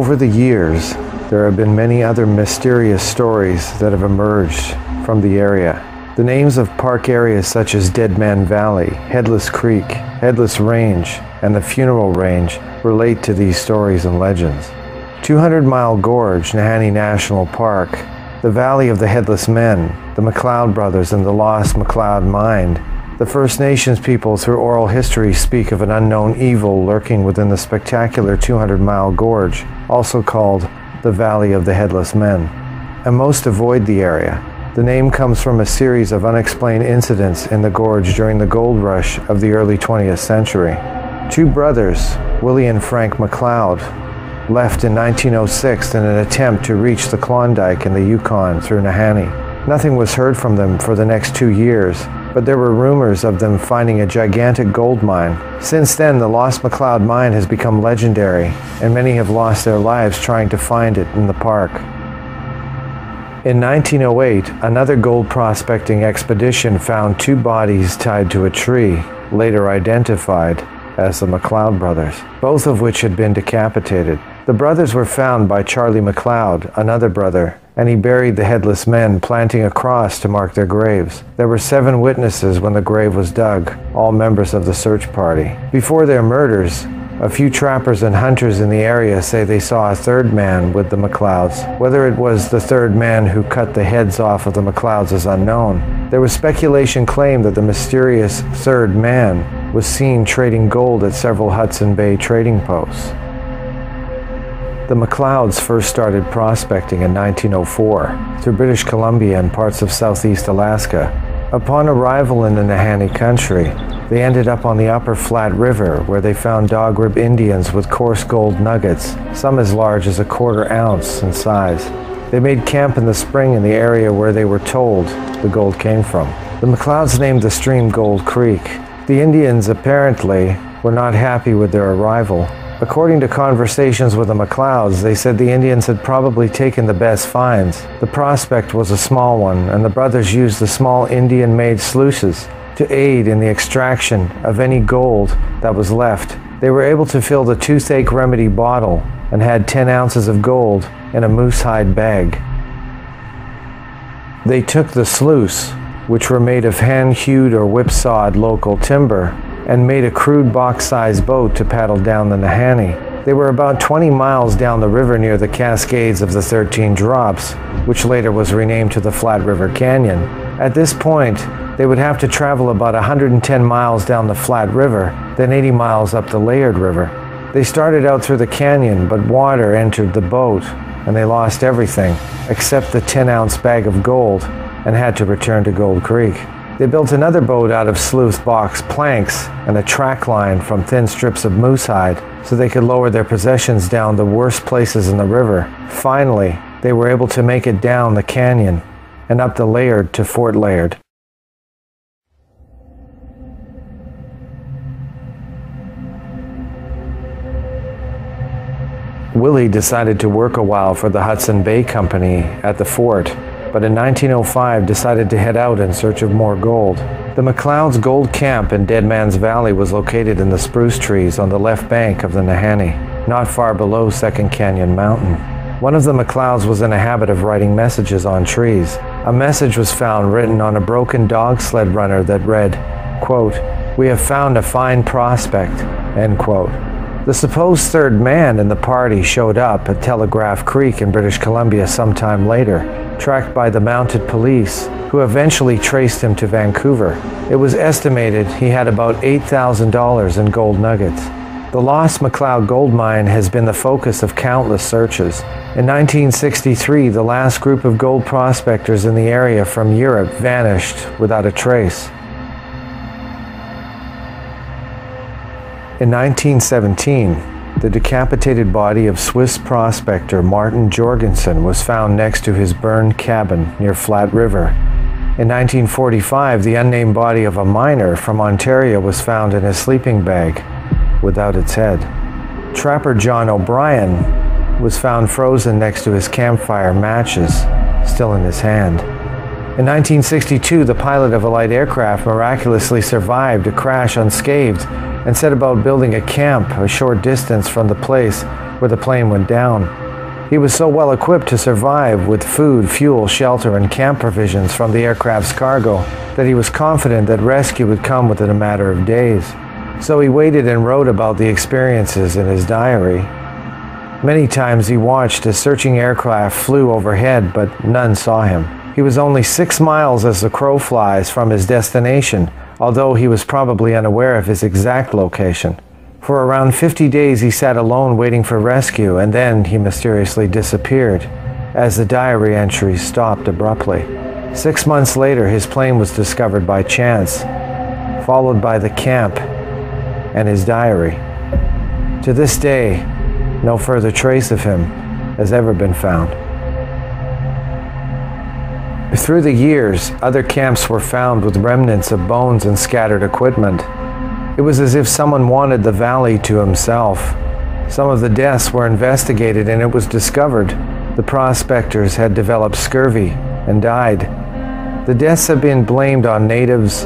Over the years, there have been many other mysterious stories that have emerged from the area. The names of park areas such as Dead Man Valley, Headless Creek, Headless Range, and the Funeral Range relate to these stories and legends. 200 Mile Gorge, Nahanni National Park, the Valley of the Headless Men, the MacLeod brothers and the lost MacLeod Mine. The First Nations people through oral history speak of an unknown evil lurking within the spectacular 200 Mile Gorge, also called the Valley of the Headless Men. And most avoid the area. The name comes from a series of unexplained incidents in the gorge during the gold rush of the early 20th century. Two brothers, Willie and Frank MacLeod, left in 1906 in an attempt to reach the Klondike in the Yukon through Nahanni. Nothing was heard from them for the next 2 years, but there were rumors of them finding a gigantic gold mine. Since then, the lost MacLeod mine has become legendary, and many have lost their lives trying to find it in the park. In 1908, another gold prospecting expedition found two bodies tied to a tree, later identified as the MacLeod brothers, both of which had been decapitated. The brothers were found by Charlie MacLeod, another brother, and he buried the headless men, planting a cross to mark their graves. There were 7 witnesses when the grave was dug, all members of the search party. Before their murders, a few trappers and hunters in the area say they saw a third man with the MacLeods. Whether it was the third man who cut the heads off of the MacLeods is unknown. There was speculation claimed that the mysterious third man was seen trading gold at several Hudson Bay trading posts. The MacLeods first started prospecting in 1904 through British Columbia and parts of southeast Alaska. Upon arrival in the Nahanni country, they ended up on the upper Flat River, where they found Dog Rib Indians with coarse gold nuggets, some as large as a 1/4 ounce in size. They made camp in the spring in the area where they were told the gold came from. The MacLeods named the stream Gold Creek. The Indians apparently were not happy with their arrival. According to conversations with the MacLeods, they said the Indians had probably taken the best finds. The prospect was a small one, and the brothers used the small Indian-made sluices to aid in the extraction of any gold that was left. They were able to fill the toothache remedy bottle and had 10 ounces of gold in a moose hide bag. They took the sluice, which were made of hand-hewed or whipsawed local timber, and made a crude box-sized boat to paddle down the Nahanni. They were about 20 miles down the river near the Cascades of the 13 Drops, which later was renamed to the Flat River Canyon. At this point, they would have to travel about 110 miles down the Flat River, then 80 miles up the Layered River. They started out through the canyon, but water entered the boat, and they lost everything, except the 10-ounce bag of gold, and had to return to Gold Creek. They built another boat out of sleuth box planks and a track line from thin strips of moose hide so they could lower their possessions down the worst places in the river. Finally, they were able to make it down the canyon and up the Layered to Fort Layered. Willie decided to work a while for the Hudson Bay Company at the fort, but in 1905 decided to head out in search of more gold. The MacLeod's gold camp in Dead Man's Valley was located in the spruce trees on the left bank of the Nahanni, not far below Second Canyon Mountain. One of the MacLeods was in a habit of writing messages on trees. A message was found written on a broken dog sled runner that read, quote, "We have found a fine prospect," end quote. The supposed third man in the party showed up at Telegraph Creek in British Columbia sometime later, tracked by the mounted police, who eventually traced him to Vancouver. It was estimated he had about $8,000 in gold nuggets. The lost MacLeod gold mine has been the focus of countless searches. In 1963, the last group of gold prospectors in the area from Europe vanished without a trace. In 1917, the decapitated body of Swiss prospector Martin Jorgensen was found next to his burned cabin near Flat River. In 1945, the unnamed body of a miner from Ontario was found in his sleeping bag without its head. Trapper John O'Brien was found frozen next to his campfire matches, still in his hand. In 1962, the pilot of a light aircraft miraculously survived a crash unscathed and set about building a camp a short distance from the place where the plane went down. He was so well equipped to survive with food, fuel, shelter, and camp provisions from the aircraft's cargo that he was confident that rescue would come within a matter of days. So he waited and wrote about the experiences in his diary. Many times he watched as searching aircraft flew overhead, but none saw him. He was only 6 miles as the crow flies from his destination, although he was probably unaware of his exact location. For around 50 days he sat alone waiting for rescue, and then he mysteriously disappeared, as the diary entries stopped abruptly. 6 months later, his plane was discovered by chance, followed by the camp and his diary. To this day, no further trace of him has ever been found. Through the years, other camps were found with remnants of bones and scattered equipment. It was as if someone wanted the valley to himself. Some of the deaths were investigated, and it was discovered the prospectors had developed scurvy and died. The deaths have been blamed on natives,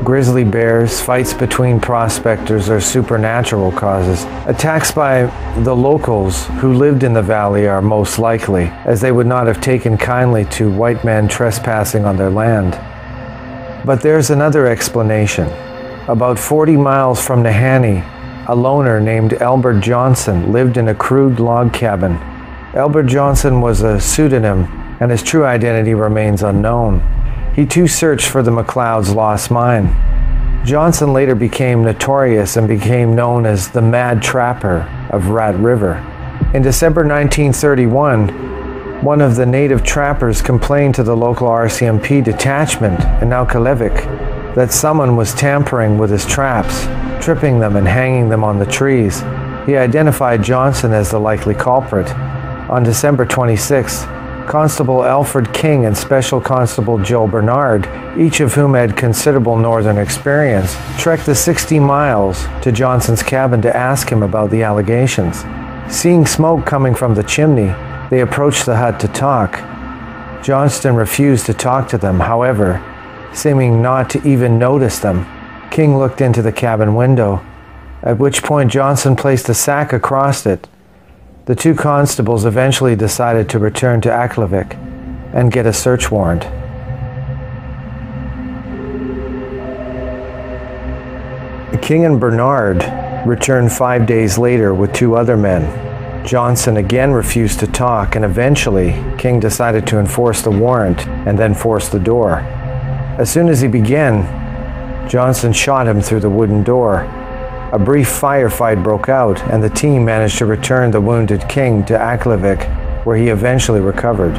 grizzly bears, fights between prospectors, or supernatural causes. Attacks by the locals who lived in the valley are most likely, as they would not have taken kindly to white men trespassing on their land. But there's another explanation. About 40 miles from Nahanni, a loner named Albert Johnson lived in a crude log cabin. Albert Johnson was a pseudonym, and his true identity remains unknown. He too searched for the McLeod's lost mine. Johnson later became notorious and became known as the Mad Trapper of Rat River. In December 1931, one of the native trappers complained to the local RCMP detachment in Naukilevik that someone was tampering with his traps, tripping them and hanging them on the trees. He identified Johnson as the likely culprit. On December 26, Constable Alfred King and Special Constable Joe Bernard, each of whom had considerable northern experience, trekked the 60 miles to Johnson's cabin to ask him about the allegations. Seeing smoke coming from the chimney, they approached the hut to talk. Johnston refused to talk to them, however, seeming not to even notice them. King looked into the cabin window, at which point Johnson placed a sack across it. The two constables eventually decided to return to Aklavik and get a search warrant. King and Bernard returned 5 days later with 2 other men. Johnson again refused to talk, and eventually King decided to enforce the warrant and then force the door. As soon as he began, Johnson shot him through the wooden door. A brief firefight broke out, and the team managed to return the wounded King to Aklavik, where he eventually recovered.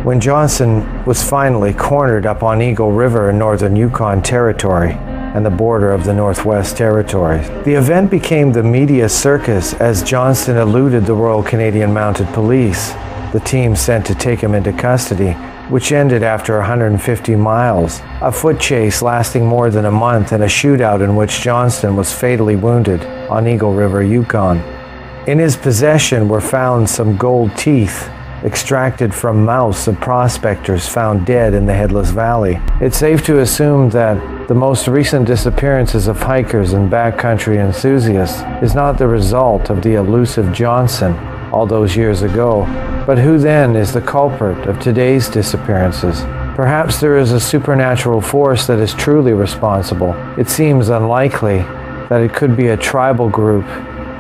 When Johnson was finally cornered up on Eagle River in northern Yukon Territory and the border of the Northwest Territories, the event became the media circus as Johnston eluded the Royal Canadian Mounted Police, the team sent to take him into custody, which ended after 150 miles, a foot chase lasting more than a month, and a shootout in which Johnston was fatally wounded on Eagle River, Yukon. In his possession were found some gold teeth extracted from mouths of prospectors found dead in the Headless Valley. It's safe to assume that the most recent disappearances of hikers and backcountry enthusiasts is not the result of the elusive Johnson all those years ago, but who then is the culprit of today's disappearances? Perhaps there is a supernatural force that is truly responsible. It seems unlikely that it could be a tribal group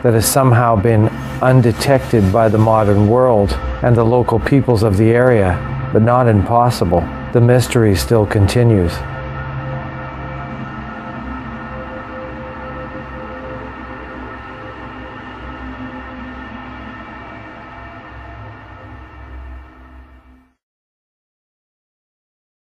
that has somehow been undetected by the modern world and the local peoples of the area, but not impossible. The mystery still continues.